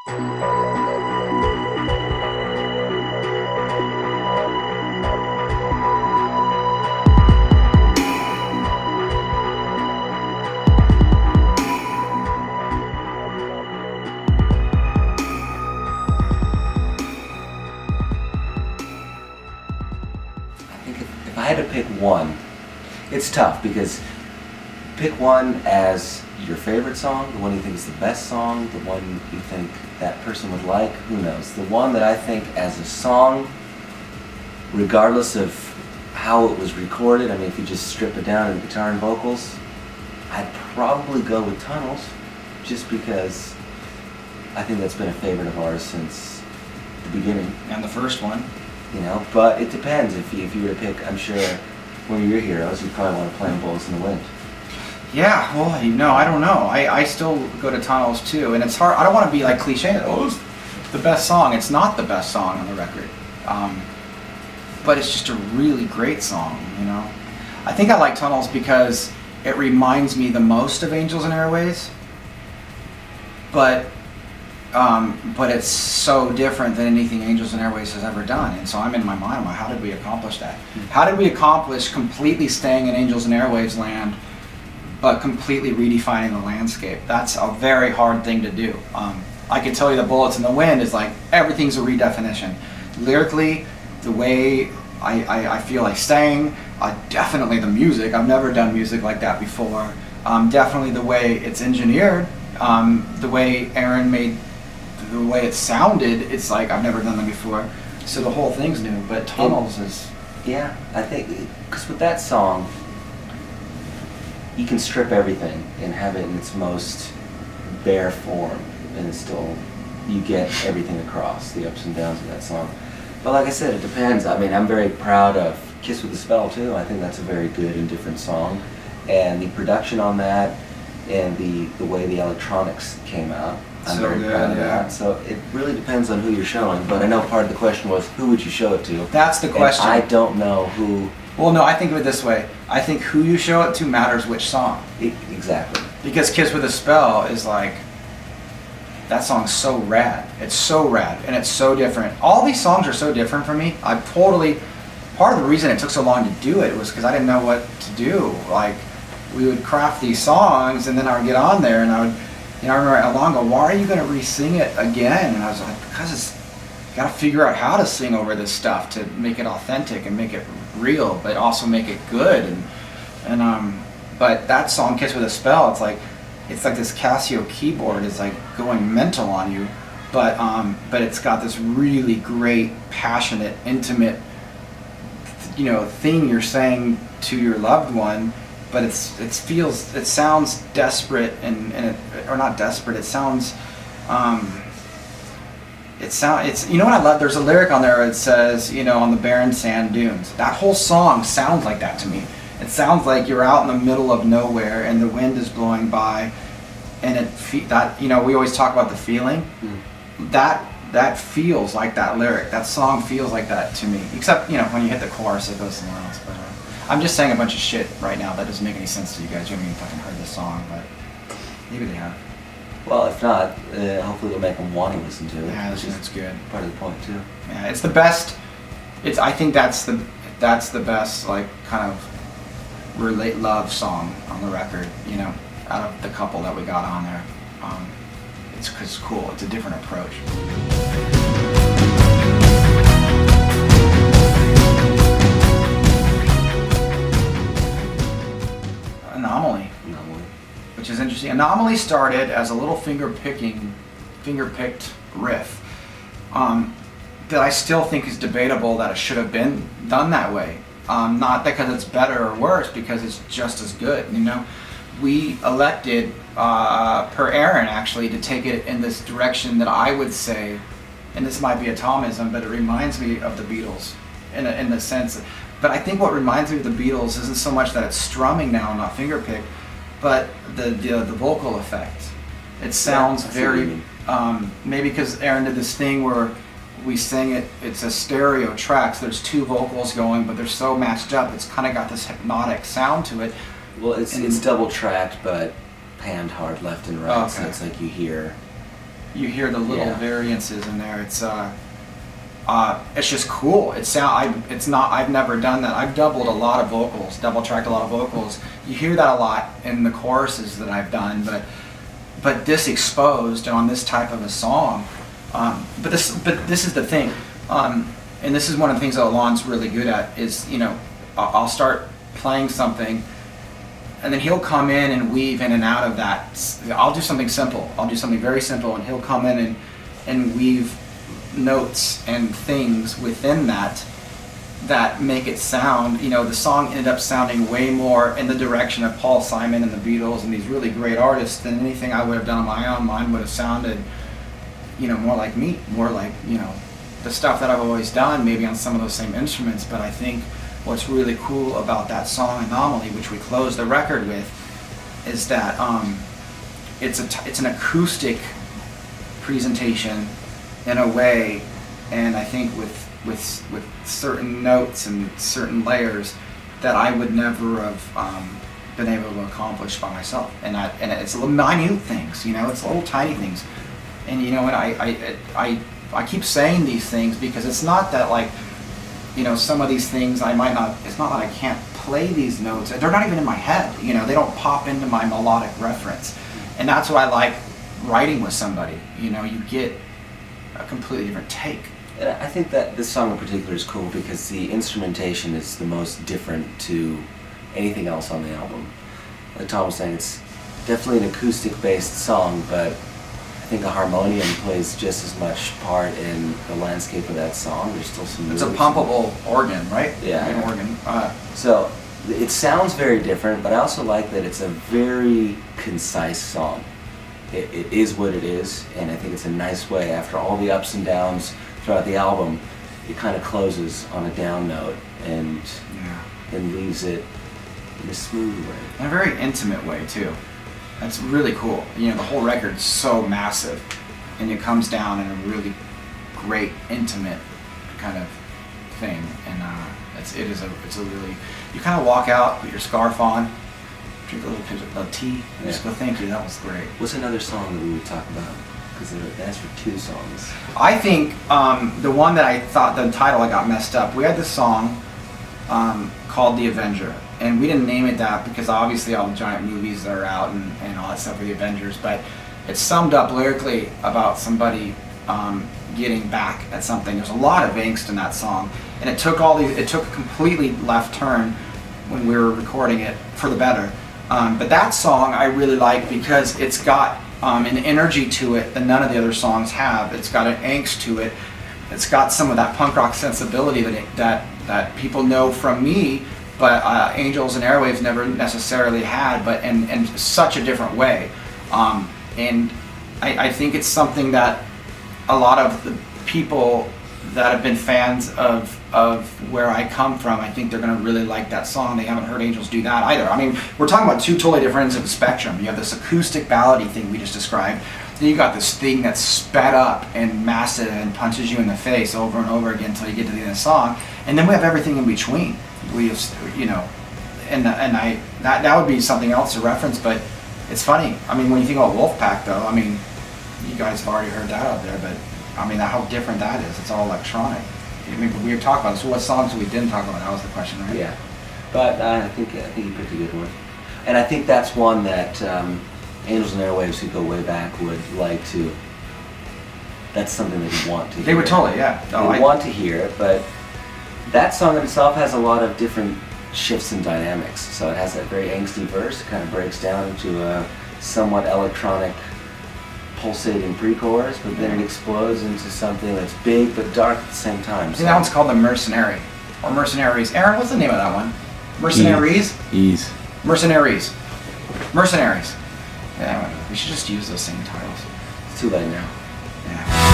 If I had to pick one, it's tough because pick one as your favorite song, the one you think is the best song, the one you think that person would like, who knows. The one that I think as a song, regardless of how it was recorded, I mean if you just strip it down to guitar and vocals, I'd probably go with Tunnels, just because I think that's been a favorite of ours since the beginning. And the first one. You know, but it depends. If you were to pick, I'm sure, one of your heroes, you'd probably want to play on Bullets in the Wind. Yeah, well, I don't know. I still go to Tunnels too, and it's hard. I don't want to be like cliche. Oh, it's the best song. It's not the best song on the record, but it's just a really great song. You know, I think I like Tunnels because it reminds me the most of Angels and Airwaves, but it's so different than anything Angels and Airwaves has ever done. And so I'm in my mind, I'm like, how did we accomplish that? How did we accomplish completely staying in Angels and Airwaves land, but completely redefining the landscape? That's a very hard thing to do. I can tell you that Bullets in the Wind is like, everything's a redefinition. Lyrically, the way I feel I sang, definitely the music. I've never done music like that before. Definitely the way it's engineered, the way Aaron made, the way it sounded, it's like I've never done that before. So the whole thing's new, but Tunnels is... Yeah, I think, because with that song, you can strip everything and have it in its most bare form, and it's still, you get everything across, the ups and downs of that song. But like I said, it depends. I mean, I'm very proud of Kiss with a Spell too. I think that's a very good and different song. And the production on that, and the way the electronics came out, I'm very proud of that. So it really depends on who you're showing, but I know part of the question was, who would you show it to? That's the question. And I don't know who... Well, no, I think of it this way. I think who you show it to matters which song. Exactly. Because Kiss with a Spell is like, that song's so rad. It's so rad, and it's so different. All these songs are so different for me. Part of the reason it took so long to do it was because I didn't know what to do. Like, we would craft these songs, and then I would get on there, and I would, I remember Alonga, why are you going to re-sing it again? And I was like, because you got to figure out how to sing over this stuff to make it authentic and make it real, but also make it good. But that song, Kiss with a Spell, it's like this Casio keyboard is like going mental on you, but it's got this really great, passionate, intimate, thing you're saying to your loved one. But it sounds desperate or not desperate. It sounds, you know what I love? There's a lyric on there that says, on the barren sand dunes. That whole song sounds like that to me. It sounds like you're out in the middle of nowhere and the wind is blowing by, and we always talk about the feeling. That feels like that lyric. That song feels like that to me. Except, when you hit the chorus, it goes somewhere else. But I'm just saying a bunch of shit right now that doesn't make any sense to you guys. You haven't even fucking heard this song, but maybe they have. Well, if not, hopefully it'll make them want to listen to it. Yeah, that's good. Part of the point too. Yeah, it's the best. I think that's the best, like, kind of love song on the record. Out of the couple that we got on there, it's cool. It's a different approach. Anomaly, which is interesting. Anomaly started as a little finger-picked riff that I still think is debatable that it should have been done that way. Not because it's better or worse, because it's just as good. We elected, per Aaron actually, to take it in this direction that I would say, and this might be a Tomism, but it reminds me of the Beatles in the sense. But I think what reminds me of the Beatles isn't so much that it's strumming now, not fingerpicked, but the vocal effect. It sounds very, maybe because Aaron did this thing where we sing it, it's a stereo track, so there's two vocals going, but they're so matched up, it's kind of got this hypnotic sound to it. Well, it's double tracked, but panned hard left and right, so it's like you hear you hear the little Yeah. variances in there. It's just cool. I've never done that. I've double tracked a lot of vocals. You hear that a lot in the choruses that I've done, but this exposed on this type of a song. But this is the thing, and this is one of the things that Alon's really good at is, you know, I'll start playing something, and then he'll come in and weave in and out of that. I'll do something simple. I'll do something very simple, and he'll come in and weave notes and things within that make it sound, you know, the song ended up sounding way more in the direction of Paul Simon and the Beatles and these really great artists than anything I would have done on my own. Mine would have sounded, you know, more like me, more like, you know, the stuff that I've always done, maybe on some of those same instruments. But I think what's really cool about that song Anomaly, which we closed the record with, is that it's an acoustic presentation in a way, and I think with certain notes and certain layers that I would never have been able to accomplish by myself. And it's little minute things, you know, it's little tiny things. And you know, and I keep saying these things because it's not that, like, you know, some of these things I might not, it's not that I can't play these notes, they're not even in my head, you know, they don't pop into my melodic reference. And that's why I like writing with somebody, you know, you get a completely different take. And I think that this song in particular is cool because the instrumentation is the most different to anything else on the album. Like Tom was saying, it's definitely an acoustic-based song, but I think a harmonium plays just as much part in the landscape of that song. There's still some. It's a pumpable organ, right? Yeah. An organ. So it sounds very different, but I also like that it's a very concise song. It is what it is, and I think it's a nice way, after all the ups and downs throughout the album, it kind of closes on a down note and leaves it in a smooth way. In a very intimate way, too. That's really cool. You know, the whole record's so massive, and it comes down in a really great, intimate kind of thing. And it's a really, you kind of walk out, put your scarf on, drink a little tea, and just go, thank you, that was great. What's another song that we would talk about? Because that's for 2 songs. I think the one that I thought, the title I got messed up, we had this song called The Avenger. And we didn't name it that because obviously all the giant movies that are out and all that stuff with the Avengers, but it's summed up lyrically about somebody getting back at something. There's a lot of angst in that song, and it took a completely left turn when we were recording it for the better. But that song I really like because it's got an energy to it that none of the other songs have. It's got an angst to it. It's got some of that punk rock sensibility that people know from me, but Angels and Airwaves never necessarily had, but in such a different way. And I think it's something that a lot of the people that have been fans of where I come from, I think they're going to really like that song. They haven't heard Angels do that either. I mean, we're talking about 2 totally different ends of the spectrum. You have this acoustic ballady thing we just described. Then you got this thing that's sped up and massive and punches you in the face over and over again until you get to the end of the song. And then we have everything in between. We have, you know, that would be something else to reference, but it's funny. I mean, when you think about Wolfpack, though, I mean, you guys have already heard that out there, but I mean, how different that is. It's all electronic. I mean, we were talking about this. So what songs we didn't talk about? That was the question, right? Yeah, but I think you picked a good one, and I think that's one that Angels and Airwaves, who go way back, would like to. That's something they'd want to hear. They would totally, yeah. They want to hear it, but that song itself has a lot of different shifts in dynamics. So it has that very angsty verse, it kind of breaks down into a somewhat electronic, pulsating pre-chorus, but then it explodes into something that's big but dark at the same time. I think that one's called The Mercenary, or Mercenaries. Aaron, what's the name of that one? Mercenaries? Ease. Mercenaries. Mercenaries. Yeah, anyway, we should just use those same titles. It's too late now. Yeah.